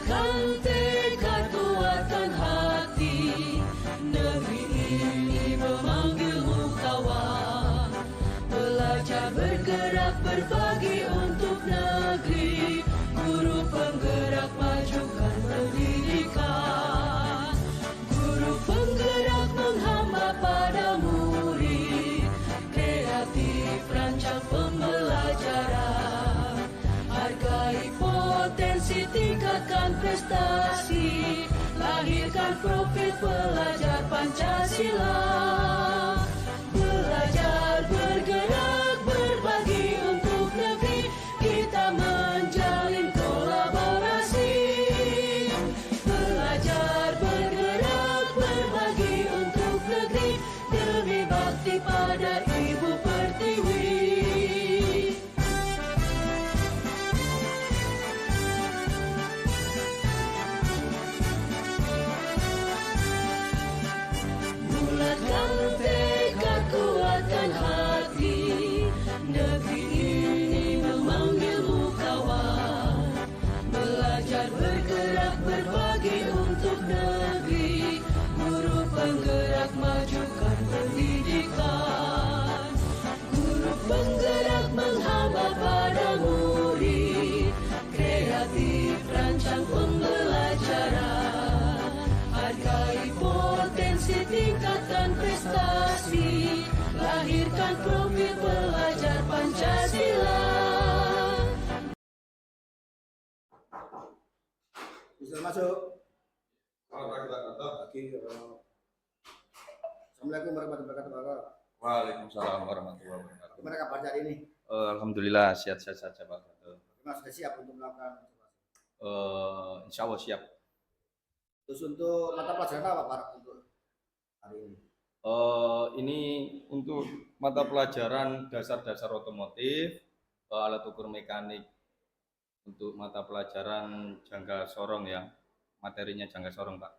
Bulatkan tekad kuatkan hati, negeri ini memanggilmu kawan. Belajar bergerak berbagi untuk negeri, guru penggerak majukan pendidikan. Guru penggerak menghamba pada murid, kreatif rancang pembelajaran. Hargai potensi, tingkatkan prestasi, lahirkan profil pelajar Pancasila. Belajar bergerak berbagi untuk negeri, kita menjalin kolaborasi. Belajar bergerak berbagi untuk negeri, demi bakti pada Ibu Pertiwi. Bulatkan tekad kuatkan hati, negeri ini memanggilmu kawan. Belajar bergerak berbagi untuk negeri, guru penggerak majukan pendidikan. Guru penggerak menghamba pada murid, kreatif rancang pembelajaran. Hargai potensi, tingkatkan prestasi, lahirkan profil pelajar Pancasila. Bisa masuk. Pagi. Assalamualaikum warahmatullahi wabarakatuh. Waalaikumsalam warahmatullahi wabarakatuh. Gimana kabar hari ini? Alhamdulillah sehat-sehat saja Pak. Mas sudah siap untuk melakukan observasi? Insya Allah siap. Terus untuk mata pelajaran apa Pak untuk hari ini? Ini untuk mata pelajaran dasar-dasar otomotif, alat ukur mekanik untuk mata pelajaran jangka sorong ya, materinya jangka sorong Pak.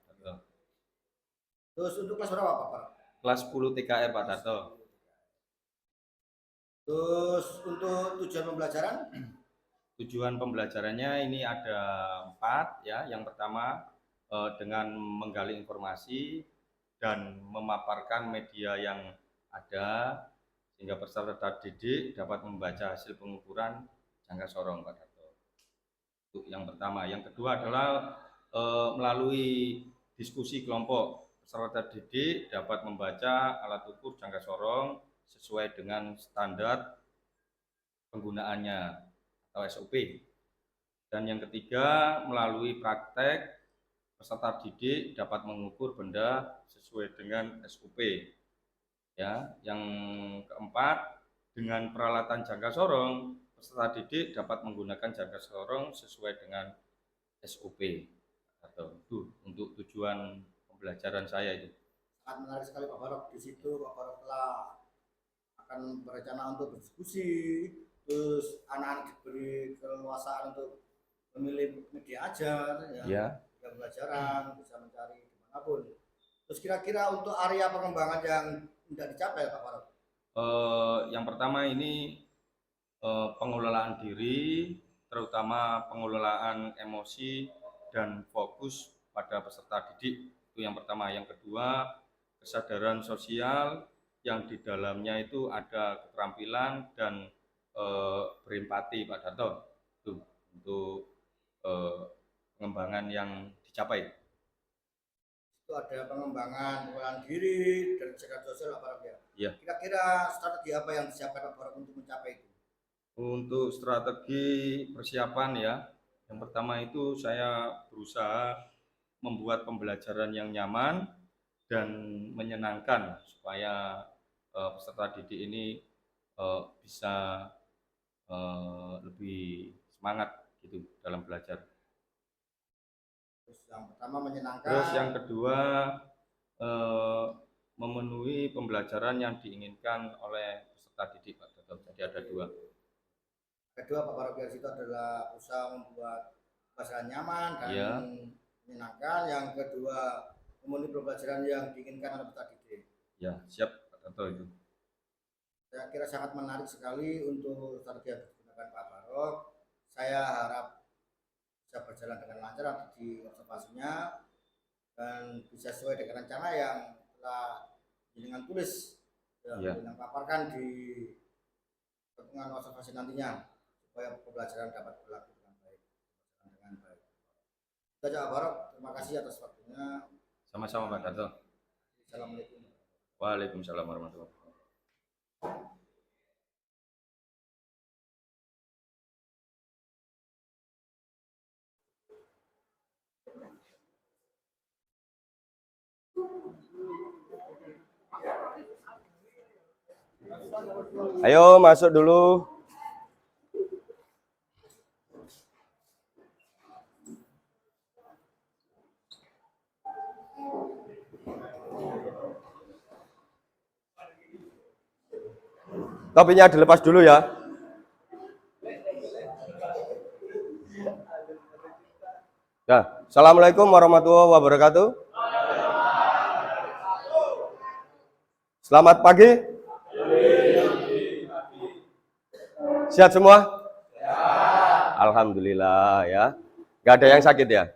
Terus untuk kelas berapa Pak? Kelas 10 TKR Pak Darto. Terus untuk tujuan pembelajaran? Tujuan pembelajarannya ini ada 4 ya. Yang pertama dengan menggali informasi dan memaparkan media yang ada sehingga peserta didik dapat membaca hasil pengukuran jangka sorong Pak Darto. Itu yang pertama. Yang kedua adalah melalui diskusi kelompok peserta didik dapat membaca alat ukur jangka sorong sesuai dengan standar penggunaannya atau SOP. Dan yang ketiga, melalui praktek peserta didik dapat mengukur benda sesuai dengan SOP. Ya, yang keempat, dengan peralatan jangka sorong, peserta didik dapat menggunakan jangka sorong sesuai dengan SOP. Atau itu untuk tujuan pembelajaran saya itu. Sangat menarik sekali Pak Barok. Di situ Pak Barok telah akan berencana untuk berdiskusi, terus anak-anak diberi keleluasaan untuk memilih media ajar, Ya. Pembelajaran bisa mencari dimanapun. Terus kira-kira untuk area pengembangan yang tidak dicapai Pak Barok? Yang pertama ini pengelolaan diri, terutama pengelolaan emosi dan fokus pada peserta didik. Itu yang pertama. Yang kedua, kesadaran sosial yang di dalamnya itu ada keterampilan dan berempati Pak Darto. Itu untuk pengembangan yang dicapai. Itu ada pengembangan pengelolaan diri dan kesadaran sosial Pak Barok ya. Ya. Kira-kira strategi apa yang disiapkan Pak Barok untuk mencapai itu? Untuk strategi persiapan ya, yang pertama itu saya berusaha membuat pembelajaran yang nyaman dan menyenangkan supaya peserta didik ini bisa lebih semangat gitu dalam belajar. Terus yang pertama menyenangkan. Terus yang kedua memenuhi pembelajaran yang diinginkan oleh peserta didik Pak Darto. Jadi ada 2. Kedua Pak Barok itu adalah usaha membuat pembelajaran nyaman dan Ya. menyenangkan. Yang kedua memenuhi pembelajaran yang diinginkan oleh peserta didik. Ya, siap Pak Darto itu. Saya kira sangat menarik sekali untuk strategi yang digunakan Pak Barok. Saya harap bisa berjalan dengan lancar di observasinya dan bisa sesuai dengan rencana yang telah dengan tulis yang paparkan di pertemuan observasi nantinya supaya pembelajaran dapat berlaku dengan baik. Kita Pak Barok, terima kasih atas waktunya. Sama-sama Pak Darto. Assalamualaikum. Waalaikumsalam warahmatullahi wabarakatuh. Ayo masuk dulu. Topinya dilepas dulu ya. Ya, Assalamualaikum warahmatullahi wabarakatuh. Selamat pagi. Sehat semua? Ya. Alhamdulillah ya. Gak ada yang sakit ya?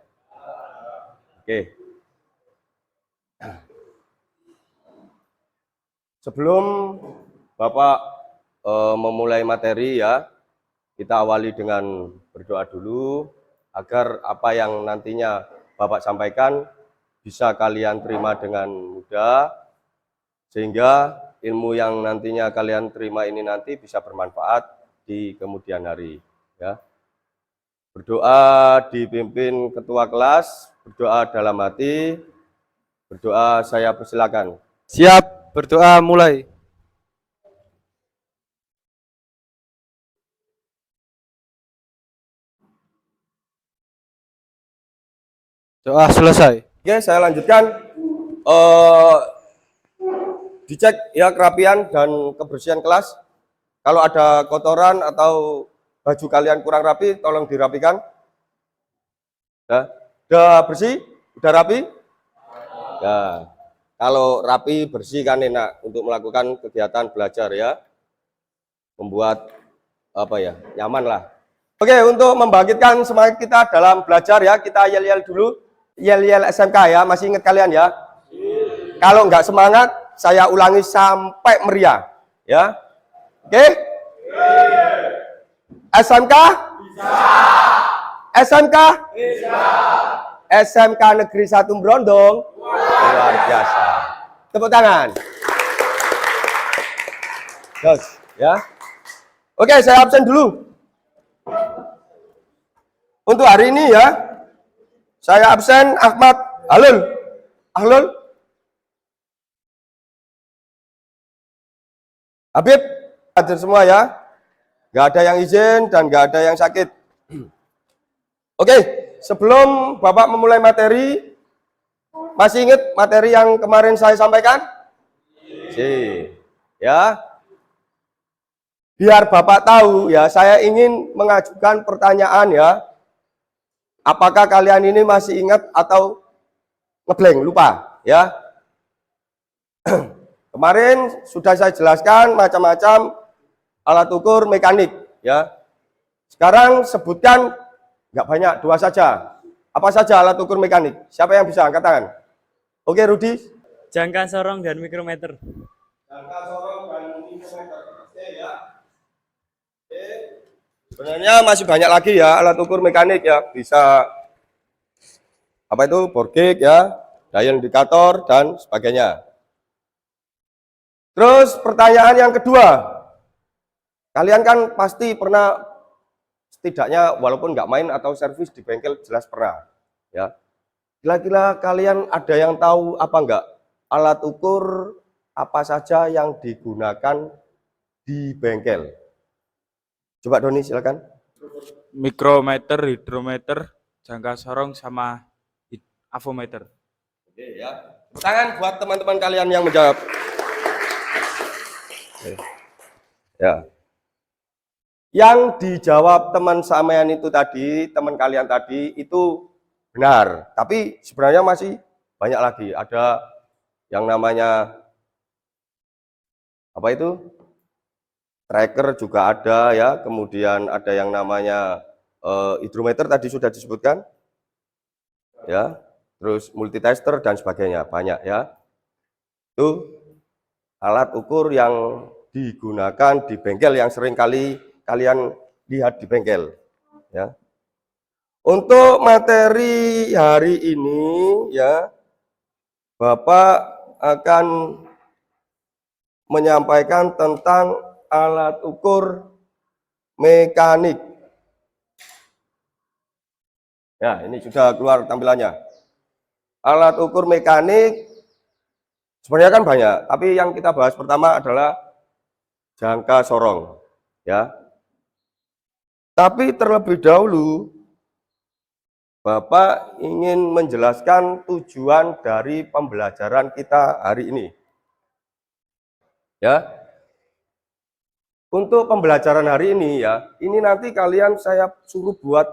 Oke. Sebelum Bapak memulai materi ya, kita awali dengan berdoa dulu agar apa yang nantinya Bapak sampaikan bisa kalian terima dengan mudah, sehingga ilmu yang nantinya kalian terima ini nanti bisa bermanfaat di kemudian hari ya. Berdoa dipimpin ketua kelas, berdoa dalam hati, berdoa saya persilakan. Siap, berdoa mulai. Doa selesai. Oke, saya lanjutkan. Dicek ya kerapian dan kebersihan kelas. Kalau ada kotoran atau baju kalian kurang rapi, tolong dirapikan. Ya. Udah bersih? Udah rapi? Ya. Kalau rapi, bersih kan enak untuk melakukan kegiatan belajar ya. Membuat apa ya, nyaman lah. Oke, untuk membangkitkan semangat kita dalam belajar ya, kita yel-yel dulu. Yel-yel SMK ya, masih ingat kalian ya? Kalau nggak semangat, saya ulangi sampai meriah ya. Oke? SMK? Bisa. SMK? Bisa. SMK Negeri 1 Brondong? Luar biasa. Tepuk tangan. Yes, ya. Oke, saya absen dulu. Untuk hari ini ya, saya absen Ahmad Halul. Ahlul. Habib, hadir semua ya. Nggak ada yang izin dan nggak ada yang sakit. Oke, sebelum Bapak memulai materi, masih ingat materi yang kemarin saya sampaikan? Ya. Biar Bapak tahu ya, saya ingin mengajukan pertanyaan ya. Apakah kalian ini masih ingat atau ngeblank, lupa ya? Kemarin sudah saya jelaskan macam-macam alat ukur mekanik ya. Sekarang sebutkan nggak banyak, 2 saja. Apa saja alat ukur mekanik? Siapa yang bisa angkat tangan? Oke, Rudi. Jangka sorong dan mikrometer. Jangka sorong dan mikrometer. Oke ya. Oke. Sebenarnya masih banyak lagi ya alat ukur mekanik ya. Bisa apa itu? Bore gauge ya, dial indikator dan sebagainya. Terus pertanyaan yang kedua. Kalian kan pasti pernah setidaknya walaupun nggak main atau servis di bengkel jelas pernah ya. Kira-kira kalian ada yang tahu apa enggak alat ukur apa saja yang digunakan di bengkel? Coba Doni silakan. Mikrometer, hidrometer, jangka sorong, sama avometer. Oke ya. Tangan buat teman-teman kalian yang menjawab. Oke. Ya. Yang dijawab teman sampean itu tadi, teman kalian tadi itu benar. Tapi sebenarnya masih banyak lagi. Ada yang namanya apa itu? Tracker juga ada ya, kemudian ada yang namanya hidrometer tadi sudah disebutkan, ya, terus multitester dan sebagainya, banyak ya. Itu alat ukur yang digunakan di bengkel yang sering kali kalian lihat di bengkel ya. Untuk materi hari ini ya, Bapak akan menyampaikan tentang alat ukur mekanik. Ya, ini sudah keluar tampilannya. Alat ukur mekanik sebenarnya kan banyak, tapi yang kita bahas pertama adalah jangka sorong, ya. Tapi terlebih dahulu, Bapak ingin menjelaskan tujuan dari pembelajaran kita hari ini. Ya. Untuk pembelajaran hari ini ya, ini nanti kalian saya suruh buat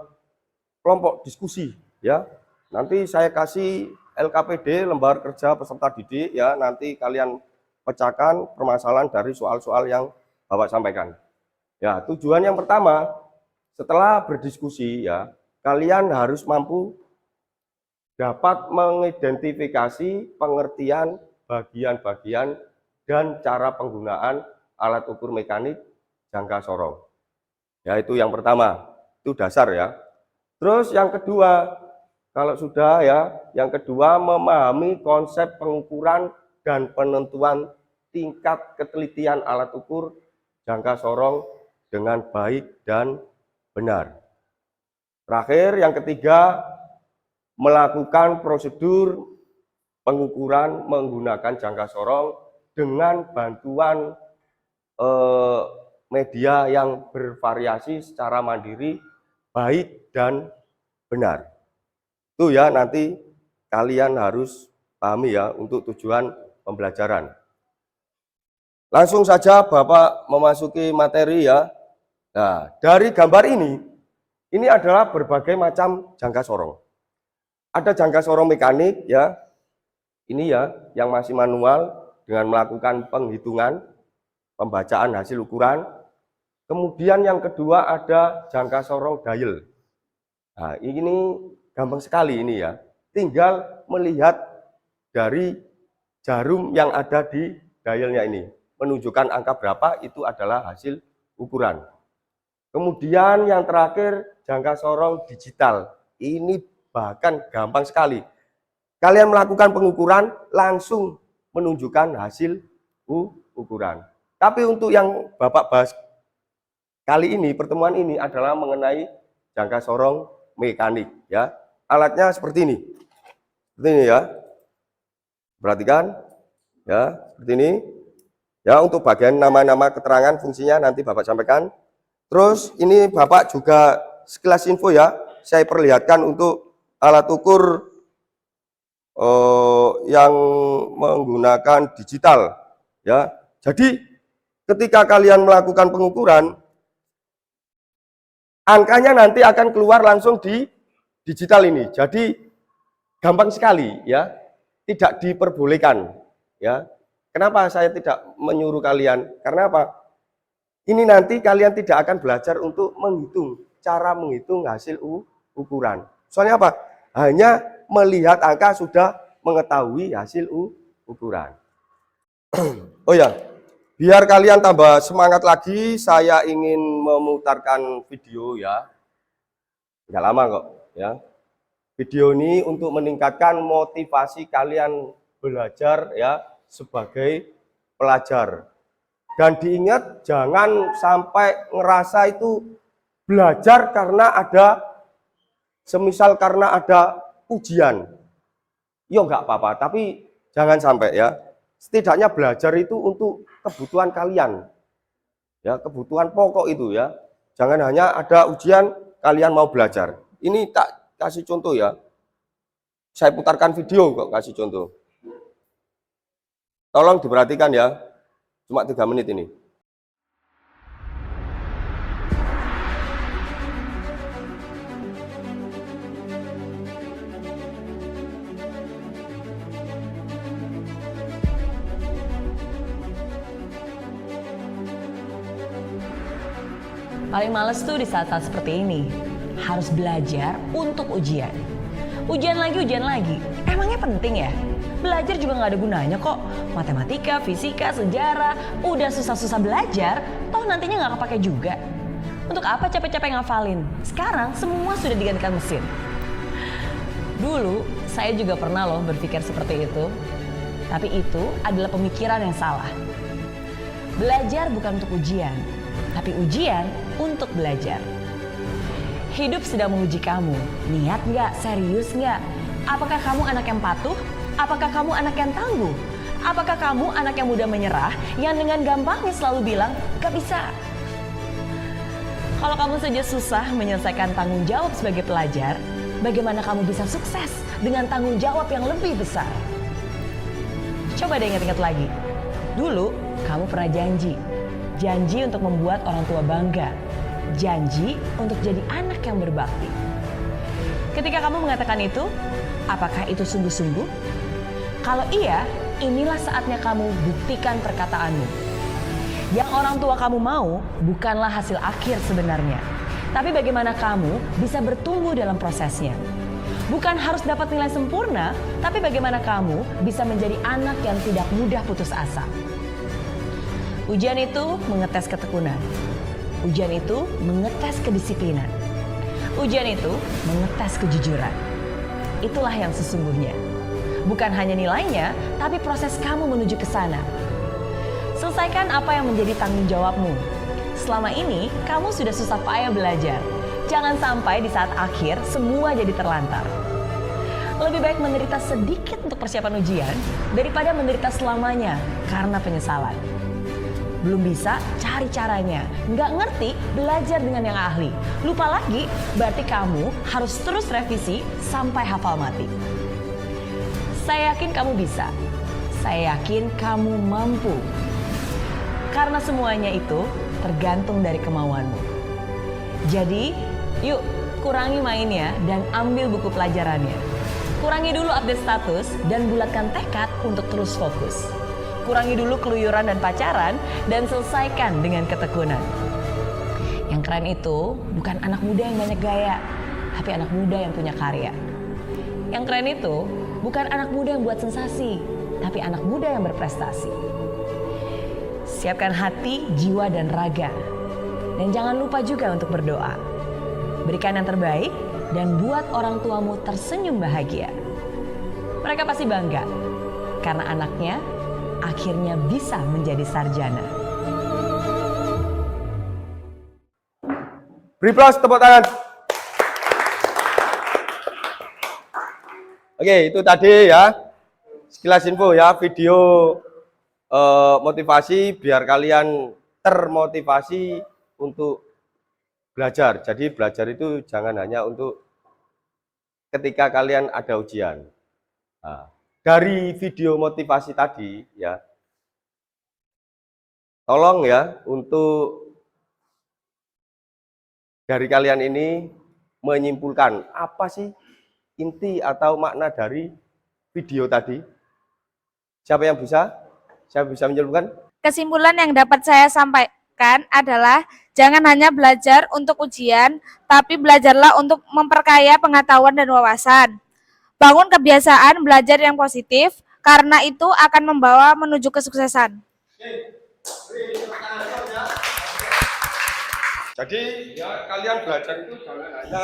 kelompok diskusi, ya. Nanti saya kasih LKPD, lembar kerja peserta didik, ya. Nanti kalian pecahkan permasalahan dari soal-soal yang Bapak sampaikan. Ya, tujuan yang pertama, setelah berdiskusi ya, kalian harus mampu dapat mengidentifikasi pengertian bagian-bagian dan cara penggunaan alat ukur mekanik jangka sorong. Ya, itu yang pertama, itu dasar ya. Terus yang kedua, kalau sudah ya, yang kedua memahami konsep pengukuran dan penentuan tingkat ketelitian alat ukur jangka sorong dengan baik dan benar. Terakhir, yang ketiga, melakukan prosedur pengukuran menggunakan jangka sorong dengan bantuan media yang bervariasi secara mandiri, baik dan benar. Itu ya, nanti kalian harus pahami ya untuk tujuan pembelajaran. Langsung saja Bapak memasuki materi ya. Nah, dari gambar ini adalah berbagai macam jangka sorong. Ada jangka sorong mekanik ya, ini ya yang masih manual dengan melakukan penghitungan, pembacaan hasil ukuran. Kemudian yang kedua ada jangka sorong dial. Nah, ini gampang sekali ini ya, tinggal melihat dari jarum yang ada di dialnya ini, menunjukkan angka berapa itu adalah hasil ukuran. Kemudian yang terakhir jangka sorong digital. Ini bahkan gampang sekali. Kalian melakukan pengukuran langsung menunjukkan hasil ukuran. Tapi untuk yang Bapak bahas kali ini, pertemuan ini adalah mengenai jangka sorong mekanik ya. Alatnya seperti ini. Seperti ini ya. Perhatikan ya, seperti ini. Ya, untuk bagian nama-nama keterangan fungsinya nanti Bapak sampaikan. Terus ini Bapak juga sekilas info ya, saya perlihatkan untuk alat ukur yang menggunakan digital ya. Jadi ketika kalian melakukan pengukuran, angkanya nanti akan keluar langsung di digital ini. Jadi gampang sekali ya, tidak diperbolehkan ya. Kenapa saya tidak menyuruh kalian? Karena apa? Ini nanti kalian tidak akan belajar untuk menghitung, cara menghitung hasil ukuran. Soalnya apa? Hanya melihat angka sudah mengetahui hasil ukuran. Oh ya, biar kalian tambah semangat lagi, saya ingin memutarkan video ya. Nggak lama kok ya. Video ini untuk meningkatkan motivasi kalian belajar ya sebagai pelajar. Dan diingat, jangan sampai ngerasa itu belajar karena ada, semisal karena ada ujian. Ya nggak apa-apa, tapi jangan sampai ya. Setidaknya belajar itu untuk kebutuhan kalian. Ya, kebutuhan pokok itu ya. Jangan hanya ada ujian, kalian mau belajar. Ini tak kasih contoh ya. Saya putarkan video kok kasih contoh. Tolong diperhatikan ya. Cuma 3 menit ini. Paling males tuh di saat-saat seperti ini. Harus belajar untuk ujian. Ujian lagi. Emangnya penting ya? Belajar juga nggak ada gunanya kok. Matematika, fisika, sejarah, udah susah-susah belajar, toh nantinya nggak kepake juga. Untuk apa capek-capek ngafalin? Sekarang semua sudah digantikan mesin. Dulu saya juga pernah loh berpikir seperti itu. Tapi itu adalah pemikiran yang salah. Belajar bukan untuk ujian, tapi ujian untuk belajar. Hidup sedang menguji kamu. Niat nggak? Serius nggak? Apakah kamu anak yang patuh? Apakah kamu anak yang tangguh? Apakah kamu anak yang mudah menyerah, yang dengan gampangnya selalu bilang, gak bisa? Kalau kamu saja susah menyelesaikan tanggung jawab sebagai pelajar, bagaimana kamu bisa sukses dengan tanggung jawab yang lebih besar? Coba deh ingat-ingat lagi. Dulu kamu pernah janji untuk membuat orang tua bangga, janji untuk jadi anak yang berbakti. Ketika kamu mengatakan itu, apakah itu sungguh-sungguh? Kalau iya, inilah saatnya kamu buktikan perkataanmu. Yang orang tua kamu mau bukanlah hasil akhir sebenarnya, tapi bagaimana kamu bisa bertumbuh dalam prosesnya. Bukan harus dapat nilai sempurna, tapi bagaimana kamu bisa menjadi anak yang tidak mudah putus asa. Ujian itu mengetes ketekunan. Ujian itu mengetes kedisiplinan. Ujian itu mengetes kejujuran. Itulah yang sesungguhnya. Bukan hanya nilainya, tapi proses kamu menuju ke sana. Selesaikan apa yang menjadi tanggung jawabmu. Selama ini, kamu sudah susah payah belajar. Jangan sampai di saat akhir semua jadi terlantar. Lebih baik menderita sedikit untuk persiapan ujian daripada menderita selamanya karena penyesalan. Belum bisa, cari caranya. Nggak ngerti, belajar dengan yang ahli. Lupa lagi, berarti kamu harus terus revisi sampai hafal mati. Saya yakin kamu bisa. Saya yakin kamu mampu. Karena semuanya itu tergantung dari kemauanmu. Jadi, yuk kurangi mainnya dan ambil buku pelajarannya. Kurangi dulu update status dan bulatkan tekad untuk terus fokus. Kurangi dulu keluyuran dan pacaran dan selesaikan dengan ketekunan. Yang keren itu bukan anak muda yang banyak gaya, tapi anak muda yang punya karya. Yang keren itu bukan anak muda yang buat sensasi, tapi anak muda yang berprestasi. Siapkan hati, jiwa, dan raga. Dan jangan lupa juga untuk berdoa. Berikan yang terbaik dan buat orang tuamu tersenyum bahagia. Mereka pasti bangga karena anaknya akhirnya bisa menjadi sarjana. Beri aplaus, tepuk tangan. Oke, itu tadi ya sekilas info ya, video motivasi biar kalian termotivasi untuk belajar. Jadi belajar itu jangan hanya untuk ketika kalian ada ujian. Nah, dari video motivasi tadi ya, tolong ya untuk dari kalian ini menyimpulkan apa sih inti atau makna dari video tadi. Siapa yang bisa? Saya bisa menyimpulkan. Kesimpulan yang dapat saya sampaikan adalah jangan hanya belajar untuk ujian, tapi belajarlah untuk memperkaya pengetahuan dan wawasan. Bangun kebiasaan belajar yang positif, karena itu akan membawa menuju kesuksesan. Jadi ya kalian belajar itu jangan hanya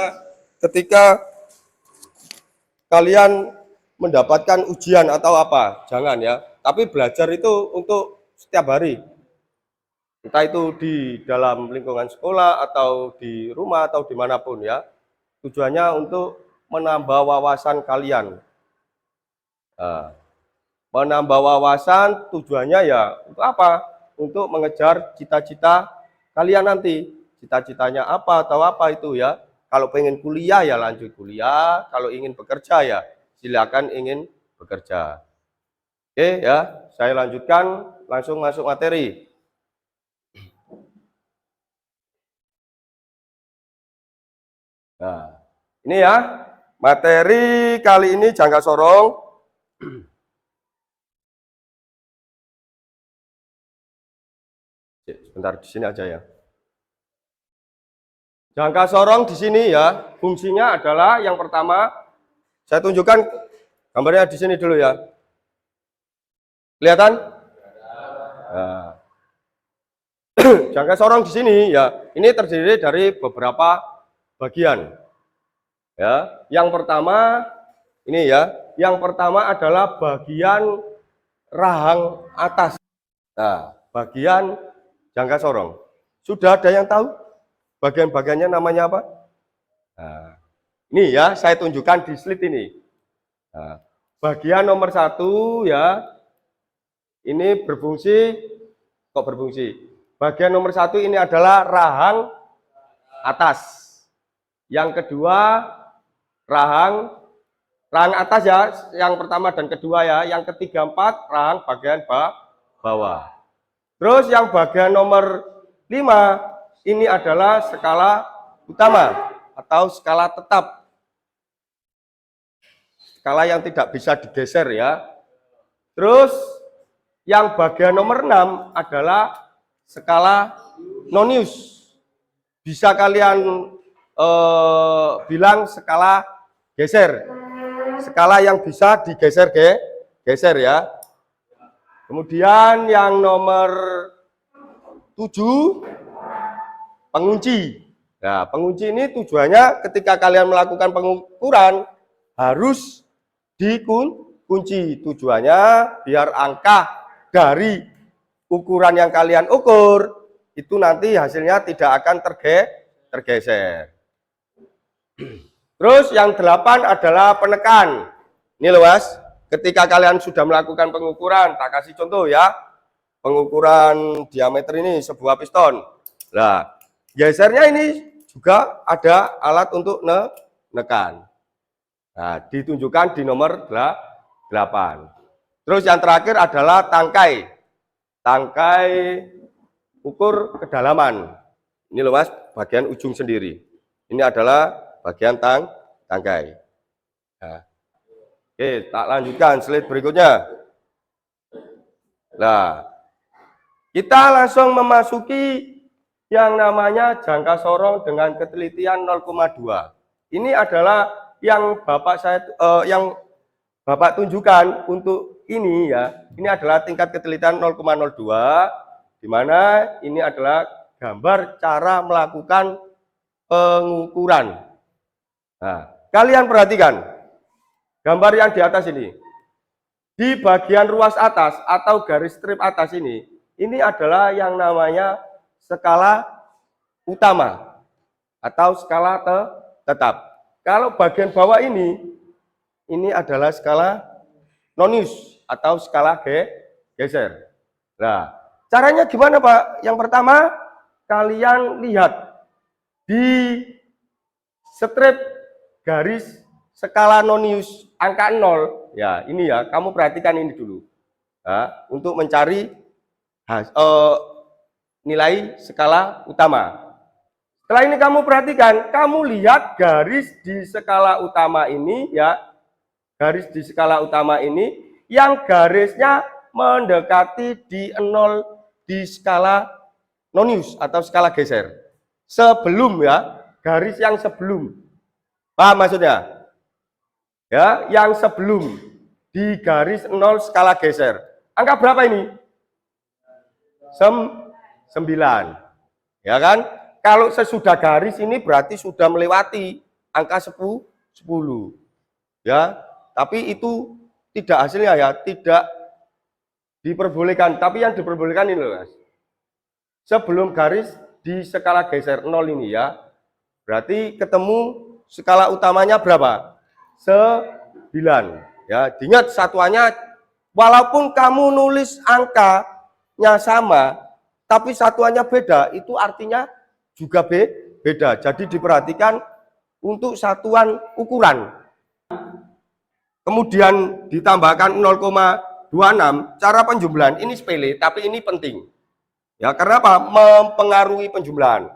ketika kalian mendapatkan ujian atau apa, jangan ya. Tapi belajar itu untuk setiap hari. Entah itu di dalam lingkungan sekolah atau di rumah atau dimanapun ya. Tujuannya untuk menambah wawasan kalian. Nah, menambah wawasan tujuannya ya untuk apa? Untuk mengejar cita-cita kalian nanti. Cita-citanya apa atau apa itu ya. Kalau pengen kuliah ya lanjut kuliah. Kalau ingin bekerja ya silakan ingin bekerja. Oke ya, saya lanjutkan langsung masuk materi. Nah, ini ya, materi kali ini jangka sorong. Sebentar di sini aja ya. Jangka sorong di sini ya, fungsinya adalah yang pertama Saya tunjukkan gambarnya di sini dulu ya. Kelihatan? Nah. Jangka sorong di sini ya, ini terdiri dari beberapa bagian. Ya, yang pertama ini ya, yang pertama adalah bagian rahang atas. Nah, bagian jangka sorong. Sudah ada yang tahu bagian-bagiannya namanya apa? Nah, ini ya, saya tunjukkan di slide ini. Nah, bagian nomor 1 ya, ini berfungsi, kok berfungsi? Bagian nomor 1 ini adalah rahang atas. Yang kedua, rahang atas ya, yang pertama dan kedua ya. Yang ketiga, 4, rahang bagian bawah. Terus yang bagian nomor 5, ini adalah skala utama atau skala tetap. Skala yang tidak bisa digeser ya. Terus yang bagian nomor 6 adalah skala nonius. Bisa kalian bilang skala geser. Skala yang bisa digeser geser ya. Kemudian yang nomor 7 pengunci. Nah, pengunci ini tujuannya ketika kalian melakukan pengukuran harus dikunci. Tujuannya biar angka dari ukuran yang kalian ukur itu nanti hasilnya tidak akan tergeser. Terus yang 8 adalah penekan. Ini loh Mas, ketika kalian sudah melakukan pengukuran, tak kasih contoh ya. Pengukuran diameter ini sebuah piston. Nah, gesernya ini juga ada alat untuk menekan. Nah, ditunjukkan di nomor 8. Terus yang terakhir adalah tangkai. Tangkai ukur kedalaman. Ini loh Mas, bagian ujung sendiri. Ini adalah bagian tangkai. Nah, oke, tak lanjutkan slide berikutnya. Nah, kita langsung memasuki yang namanya jangka sorong dengan ketelitian 0,2. Ini adalah yang yang Bapak tunjukkan untuk ini ya. Ini adalah tingkat ketelitian 0,02, di mana ini adalah gambar cara melakukan pengukuran. Nah, kalian perhatikan gambar yang di atas ini. Di bagian ruas atas atau garis strip atas ini adalah yang namanya skala utama atau skala tetap. Kalau bagian bawah ini adalah skala nonius atau skala geser. Nah, caranya gimana Pak? Yang pertama, kalian lihat di strip garis skala nonius angka 0. Ya, ini ya, kamu perhatikan ini dulu. Nah, untuk mencari nilai skala utama. Setelah ini kamu perhatikan, kamu lihat garis di skala utama ini ya. Garis di skala utama ini yang garisnya mendekati di 0 di skala nonius atau skala geser. Sebelum ya, garis yang sebelum. Paham maksudnya? Ya, yang sebelum di garis 0 skala geser. Angka berapa ini? 9. Ya kan? Kalau sesudah garis ini berarti sudah melewati angka 10. Ya, tapi itu tidak hasilnya ya, tidak diperbolehkan. Tapi yang diperbolehkan ini loh Mas. Sebelum garis di skala geser 0 ini ya, berarti ketemu skala utamanya berapa? 9. Ya, diingat satuannya, walaupun kamu nulis angkanya sama, tapi satuannya beda, itu artinya juga beda. Jadi diperhatikan untuk satuan ukuran. Kemudian ditambahkan 0,26, cara penjumlahan ini sepele, tapi ini penting. Ya, karena apa? Mempengaruhi penjumlahan.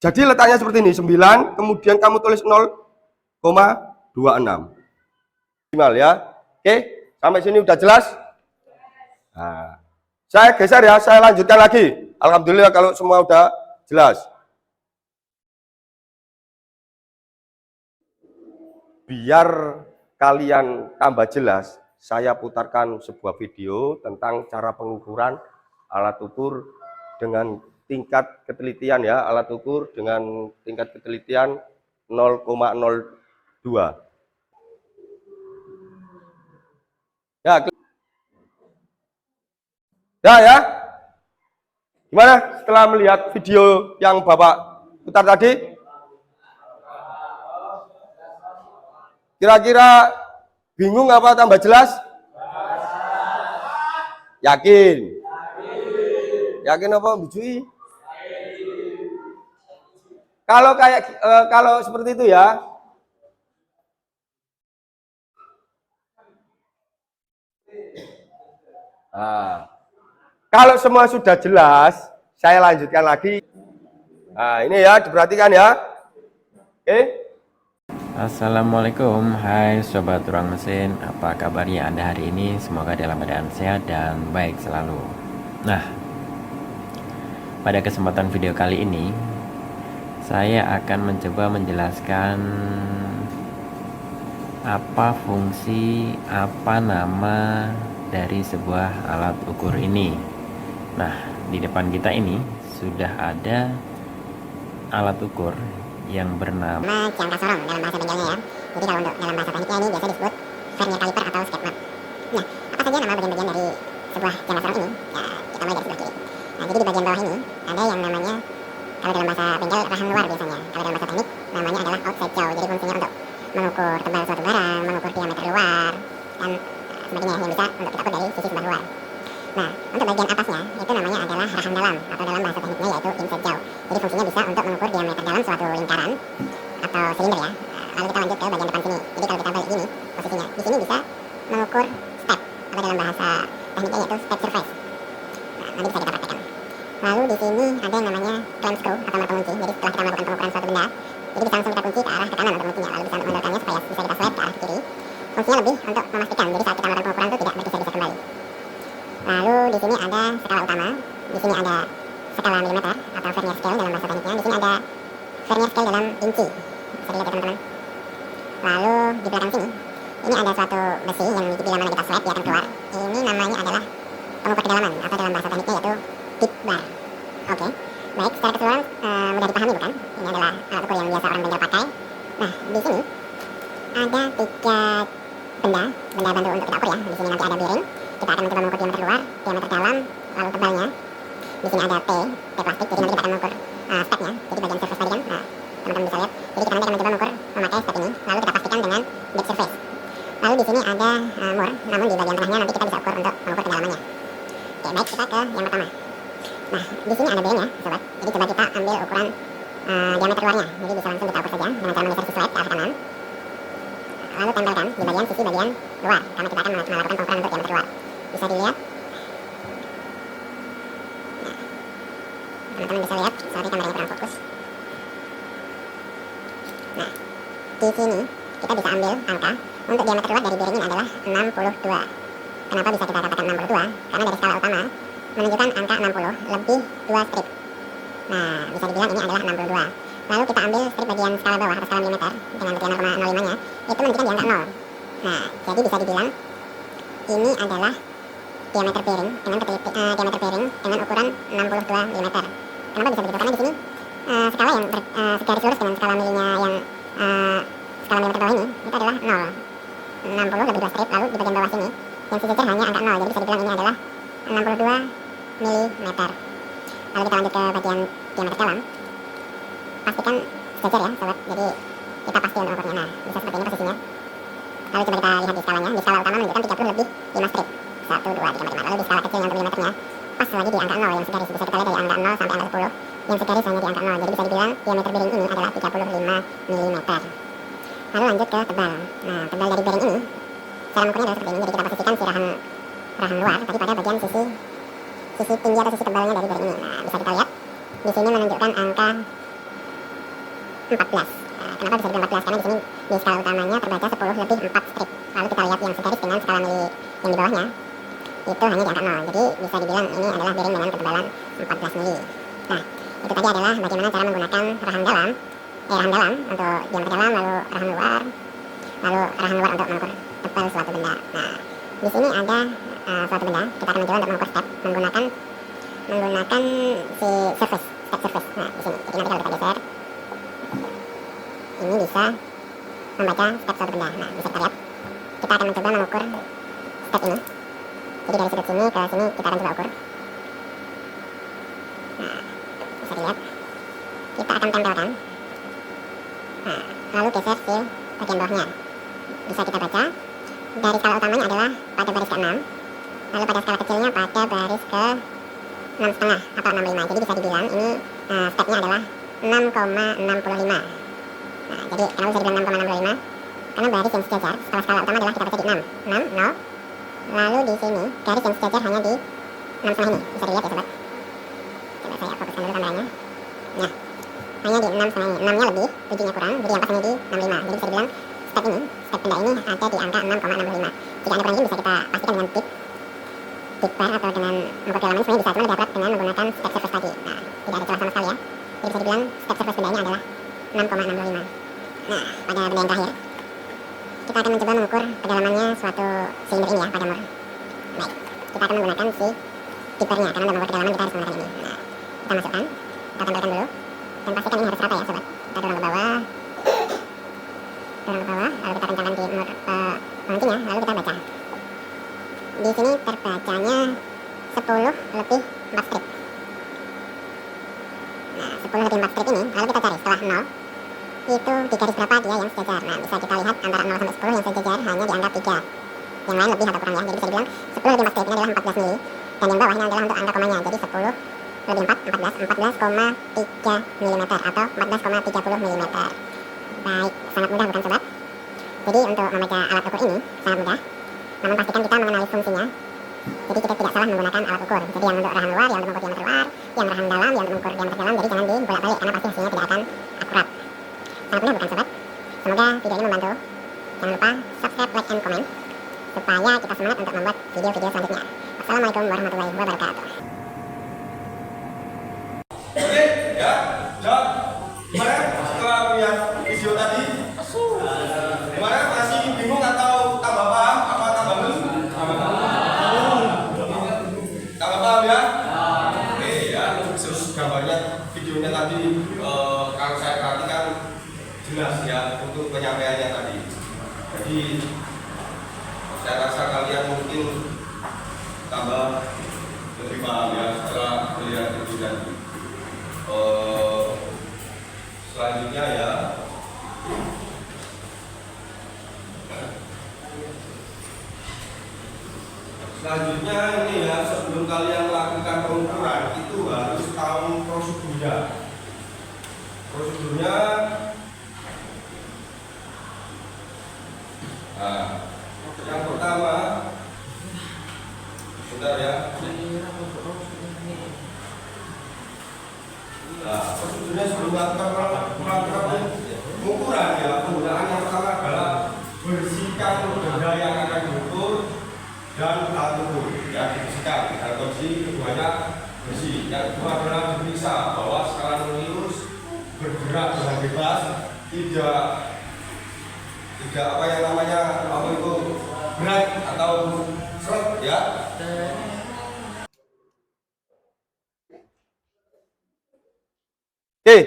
Jadi letaknya seperti ini, 9, kemudian kamu tulis 0,26. Optimal ya. Oke, sampai sini udah jelas? Nah, saya geser ya, saya lanjutkan lagi. Alhamdulillah kalau semua udah jelas. biar kalian tambah jelas, saya putarkan sebuah video tentang cara pengukuran alat ukur dengan tingkat ketelitian ya, alat ukur dengan tingkat ketelitian 0,02. Ya. Gimana setelah melihat video yang Bapak putar tadi? Kira-kira bingung apa tambah jelas? Yakin? Yakin apa bujui? Kalau seperti itu ya. Nah, kalau semua sudah jelas, saya lanjutkan lagi. Nah, ini ya diperhatikan ya. Oke. Assalamualaikum, hai sobat ruang mesin, apa kabarnya Anda hari ini? Semoga dalam keadaan sehat dan baik selalu. Nah, pada kesempatan video kali ini saya akan mencoba menjelaskan apa fungsi, apa nama dari sebuah alat ukur ini. Nah, di depan kita ini sudah ada alat ukur yang bernama jangka sorong dalam bahasa bengkelnya ya. Jadi kalau untuk dalam bahasa tekniknya ini biasa disebut vernier caliper atau step map. Nah, apa saja nama bagian-bagian dari sebuah jangka sorong ini? Ya, kita mulai dari sebelah kiri. Nah, jadi di bagian bawah ini ada yang namanya, kalau dalam bahasa bengkel, rahan luar biasanya. Kalau dalam bahasa teknik namanya adalah outside jaw. Jadi fungsinya untuk mengukur tebal suatu barang, mengukur diameter luar, dan sebagainya yang bisa untuk kita ukur dari sisi sebelah luar. Nah, untuk bagian atasnya itu namanya adalah rahan dalam atau dalam bahasa tekniknya yaitu inside jaw. Jadi fungsinya bisa untuk mengukur diameter dalam suatu lingkaran atau silinder ya. Lalu kita lanjut ke bagian depan sini. Jadi kalau kita balik ini posisinya, di sini bisa mengukur step atau dalam bahasa tekniknya yaitu step surface. Nah, nanti bisa kita praktekkan. Lalu di sini ada yang namanya clamp screw atau marker kunci. Jadi setelah kita melakukan pengukuran suatu benda, jadi bisa langsung kita kunci ke arah ke kanan untuk menguncinya, lalu bisa mengundurkannya supaya bisa kita slide ke arah ke kiri. Fungsinya lebih untuk memastikan jadi saat kita melakukan pengukuran itu tidak bergeser-geser kembali. Lalu di sini ada skala utama, di sini ada skala milimeter atau vernier scale dalam bahasa tekniknya. Di sini ada vernier scale dalam inci, bisa dilihat ya teman-teman. Lalu di belakang sini, ini ada suatu besi yang bila mana kita slide dia akan keluar. Ini namanya adalah pengukur kedalaman atau dalam bahasa tekniknya yaitu tip bar. Oke, baik, secara keseluruhan mudah dipahami bukan? Ini adalah alat ukur yang biasa orang bengkel pakai. Nah, di sini ada 3 benda bantu untuk kita ukur ya. Di sini nanti ada bearing. Kita akan mencoba mengukur diameter luar, diameter dalam, lalu tebalnya. Di sini ada T plastik, jadi nanti kita akan mengukur stepnya. Jadi bagian surface tadi kan, nah, teman-teman bisa lihat. Jadi kita nanti akan mencoba mengukur memakai step ini, lalu kita pastikan dengan deep surface. Lalu di sini ada mur, namun di bagian tengahnya nanti kita bisa ukur untuk mengukur kedalamannya. Oke, baik, kita ke yang pertama. Nah, di sini ada bearingnya, sobat. Jadi coba kita ambil ukuran diameter luarnya. Jadi bisa langsung kita ukur saja dengan cara menggeser slide ke arah kanan. Lalu tempelkan di bagian sisi bagian luar, karena kita akan melakukan pengukuran untuk diameter luar. Bisa dilihat. Nah, teman-teman bisa lihat, sorry kameranya kurang fokus. Nah, di sini kita bisa ambil angka untuk diameter luar dari bearing ini adalah 62. Kenapa bisa kita katakan 62? Karena dari skala utama menunjukkan angka 60 lebih 2 strip. Nah, bisa dibilang ini adalah 62. Lalu kita ambil strip bagian skala bawah atau skala milimeter dengan bagian 0,05 nya, itu menunjukkan di angka 0. Nah, jadi bisa dibilang ini adalah diameter bearing dengan diameter bearing dengan ukuran 62 mm. Kenapa bisa begitu? Karena di sini skala yang segaris lurus dengan skala milinya yang skala milimeter bawah ini itu adalah 0. 60 lebih 2 strip, lalu di bagian bawah sini yang sejajar hanya angka 0. Jadi bisa dibilang ini adalah 62 mm. Lalu kita lanjut ke bagian diameter dalam. Pastikan sejajar ya sobat, jadi kita pasti untuk ukurnya. Nah, bisa seperti ini posisinya. Lalu coba kita lihat di skalanya. Di skala utama menunjukkan 30 lebih 5 strip. 1, 2, 3, 4, 5. Lalu di skala kecil yang milimeternya pas lagi di angka 0 yang segaris. Bisa kita lihat dari angka 0 sampai angka 10 yang segaris hanya di angka 0. Jadi bisa dibilang diameter bearing ini adalah 35 mm. Lalu lanjut ke tebal. Nah, tebal dari bearing ini cara mengukurnya adalah seperti ini. Jadi kita posisikan si rahan luar tadi pada bagian sisi tinggi atau sisi tebalnya dari bearing ini. Nah, bisa kita lihat di sini menunjukkan angka 14. Nah, kenapa bisa dibilang 14? Karena di sini di skala utamanya terbaca 10 lebih 4 strip. Lalu kita lihat yang segaris dengan skala mili yang di bawahnya itu hanya di angka 0. Jadi bisa dibilang ini adalah bearing dengan ketebalan 14 mili. Nah, itu tadi adalah bagaimana cara menggunakan rahan dalam untuk diameter dalam, lalu rahan luar. lalu arahan luar untuk mengukur tebal suatu benda. Nah, di sini ada suatu benda, kita akan mencoba untuk mengukur step menggunakan si surface, step surface. Nah, di sini. Jadi nanti kalau kita geser, ini bisa membaca step suatu benda. Nah, bisa kita lihat. Kita akan mencoba mengukur step ini. Jadi dari sudut sini ke sini kita akan coba ukur. Nah, bisa dilihat. Kita akan tempelkan. Nah, lalu geser si bagian bawahnya. Bisa kita baca. Dari skala utamanya adalah pada baris ke-6. Lalu pada skala kecilnya pada baris ke 6,5 atau 65. Jadi bisa dibilang ini stepnya adalah 6,65. Nah, jadi kenapa bisa dibilang 6,65? Karena baris yang sejajar setelah skala utama adalah kita baca di 6, 0. Lalu di sini garis yang sejajar hanya di 6,5 ini. Bisa dilihat ya sobat. Coba saya fokuskan dulu kameranya. Nah, hanya di 6,5 ini. 6-nya lebih, 7-nya kurang. Jadi yang pas ini di 65. Jadi bisa dibilang step benda ini ada di angka 6,65. Jika Anda kurang ini bisa kita pastikan dengan tip bar atau dengan mengukur kedalaman sebenarnya bisa, cuma lebih akurat dengan menggunakan step surface tadi. Nah, tidak ada celah sama sekali ya. Jadi bisa dibilang step surface benda ini adalah 6,65. Nah, pada benda yang terakhir kita akan mencoba mengukur kedalamannya suatu silinder ini ya, pada mur. Baik, kita akan menggunakan si tipernya, karena untuk mengukur kedalaman kita harus menggunakan ini. Nah, kita masukkan, kita tempelkan dulu, dan pastikan ini harus rata ya sobat. Kita dorong ke bawah, lalu kita kencangkan di mur penghentinya, lalu kita baca. Di sini terbacanya 10 lebih 4 strip. Nah, 10 lebih 4 strip ini, lalu kita cari setelah 0 itu di garis berapa dia yang sejajar. Nah, bisa kita lihat antara 0 sampai 10 yang sejajar hanya di angka 3. Yang lain lebih atau kurang ya. Jadi bisa dibilang 10 lebih 4 strip ini adalah 14 mili. Dan yang bawah ini adalah untuk angka komanya. Jadi 10 lebih 4, 14,3 mm atau 14,30 mm. Baik, sangat mudah bukan sobat? Jadi untuk membaca alat ukur ini sangat mudah. Namun pastikan kita mengenali fungsinya. Jadi kita tidak salah menggunakan alat ukur. Jadi yang untuk arahan luar, yang untuk mengukur diameter luar, yang arahan dalam, yang untuk mengukur diameter dalam. Jadi jangan dibolak-balik karena pasti hasilnya tidak akan akurat. Sangat mudah bukan sobat? Semoga video ini membantu. Jangan lupa subscribe, like, and comment supaya kita semangat untuk membuat video-video selanjutnya. Wassalamualaikum warahmatullahi wabarakatuh. Oke, ya. Gimana setelah melihat video tadi? Gimana, masih bingung atau tambah paham? Apa tambah belum? Tambah paham ya? Oke ya, terus gambarnya videonya tadi kalau saya perhatikan jelas ya untuk penyampaiannya tadi. Jadi saya rasa kalian mungkin tambah lebih paham ya setelah melihat itu tadi. Selanjutnya ya, selanjutnya ini ya, sebelum kalian melakukan pengukuran itu harus tahu prosedurnya. Prosedurnya, nah, yang pertama, bentar ya. Nah, prosedurnya sebelum melakukan pengukuran ya, penggunaan yang pertama adalah bersihkan benda yang akan diukur dan alat ukur ya, dibersihkan dalam kondisi keduanya bersih. Yang kedua adalah diperiksa bahwa skala lurus bergerak dengan bebas, tidak apa yang namanya apa itu berat atau seret ya. Oke,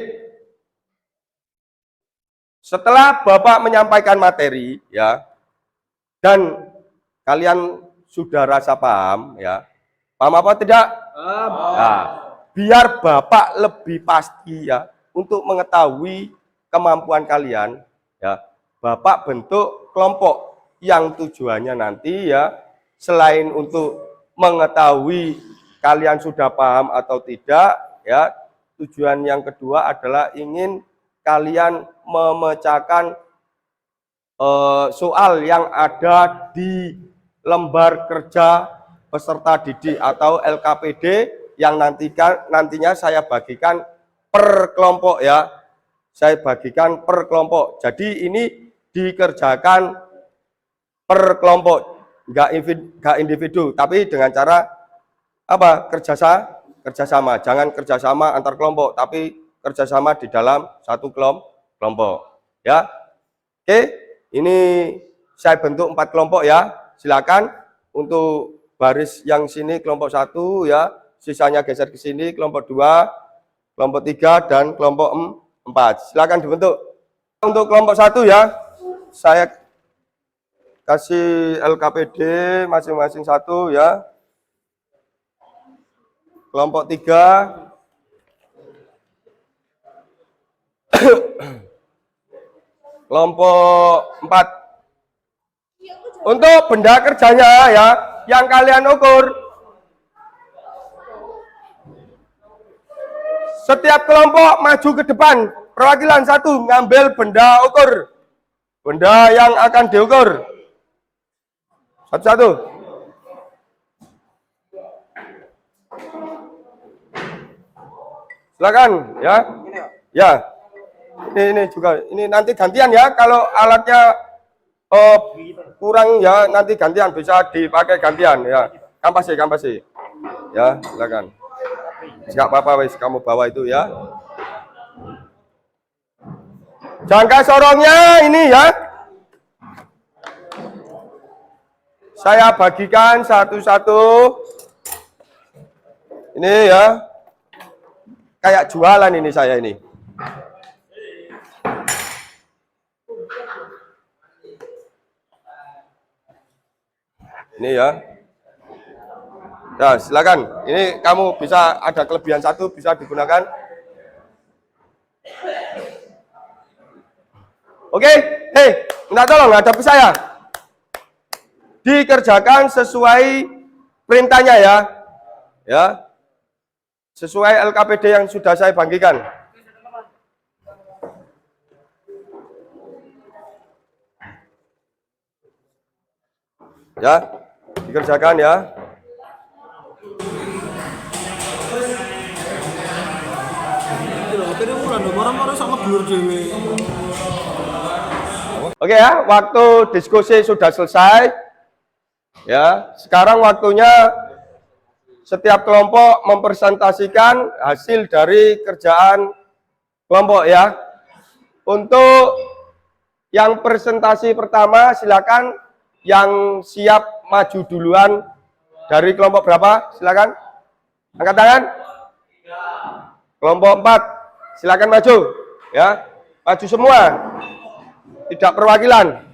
setelah Bapak menyampaikan materi ya, dan kalian sudah rasa paham ya, paham apa tidak? Nah, biar Bapak lebih pasti ya untuk mengetahui kemampuan kalian ya, Bapak bentuk kelompok yang tujuannya nanti ya, selain untuk mengetahui kalian sudah paham atau tidak ya, tujuan yang kedua adalah ingin kalian memecahkan soal yang ada di lembar kerja peserta didik atau LKPD yang nantinya saya bagikan per kelompok ya. Saya bagikan per kelompok. Jadi ini dikerjakan per kelompok, enggak individu, tapi dengan cara apa? Kerjasama. Jangan kerjasama antar kelompok, tapi kerjasama di dalam satu kelompok ya. Oke, Ini saya bentuk 4 kelompok ya. Silakan untuk baris yang sini kelompok 1 ya, sisanya geser ke sini kelompok 2, kelompok 3 dan kelompok 4. Silakan dibentuk. Untuk kelompok 1 ya, saya kasih LKPD masing-masing 1 ya. Kelompok 3 kelompok 4. Untuk benda kerjanya ya, yang kalian ukur, setiap kelompok maju ke depan, perwakilan 1 ngambil benda ukur, benda yang akan diukur. Satu-satu. Silakan ya. Ya. Ini juga. Ini nanti gantian ya. Kalau alatnya kurang ya, nanti gantian, bisa dipakai gantian ya. Kampasi. Ya, silakan. Enggak apa-apa wis, kamu bawa itu ya. Jangka sorongnya ini ya. Saya bagikan satu-satu. Ini ya. Kayak jualan ini saya ini. Ini ya. Nah, silakan. Ini kamu bisa ada kelebihan 1 bisa digunakan. Oke, hei, minta tolong hadapi saya. Dikerjakan sesuai perintahnya ya. Ya. Sesuai LKPD yang sudah saya bagikan. Ya, dikerjakan ya. Oke ya, waktu diskusi sudah selesai. Ya, sekarang waktunya setiap kelompok mempresentasikan hasil dari kerjaan kelompok ya. Untuk yang presentasi pertama silakan, yang siap maju duluan dari kelompok berapa? Silakan. Angkat tangan. Kelompok 4. Silakan maju ya. Maju semua. Tidak perwakilan.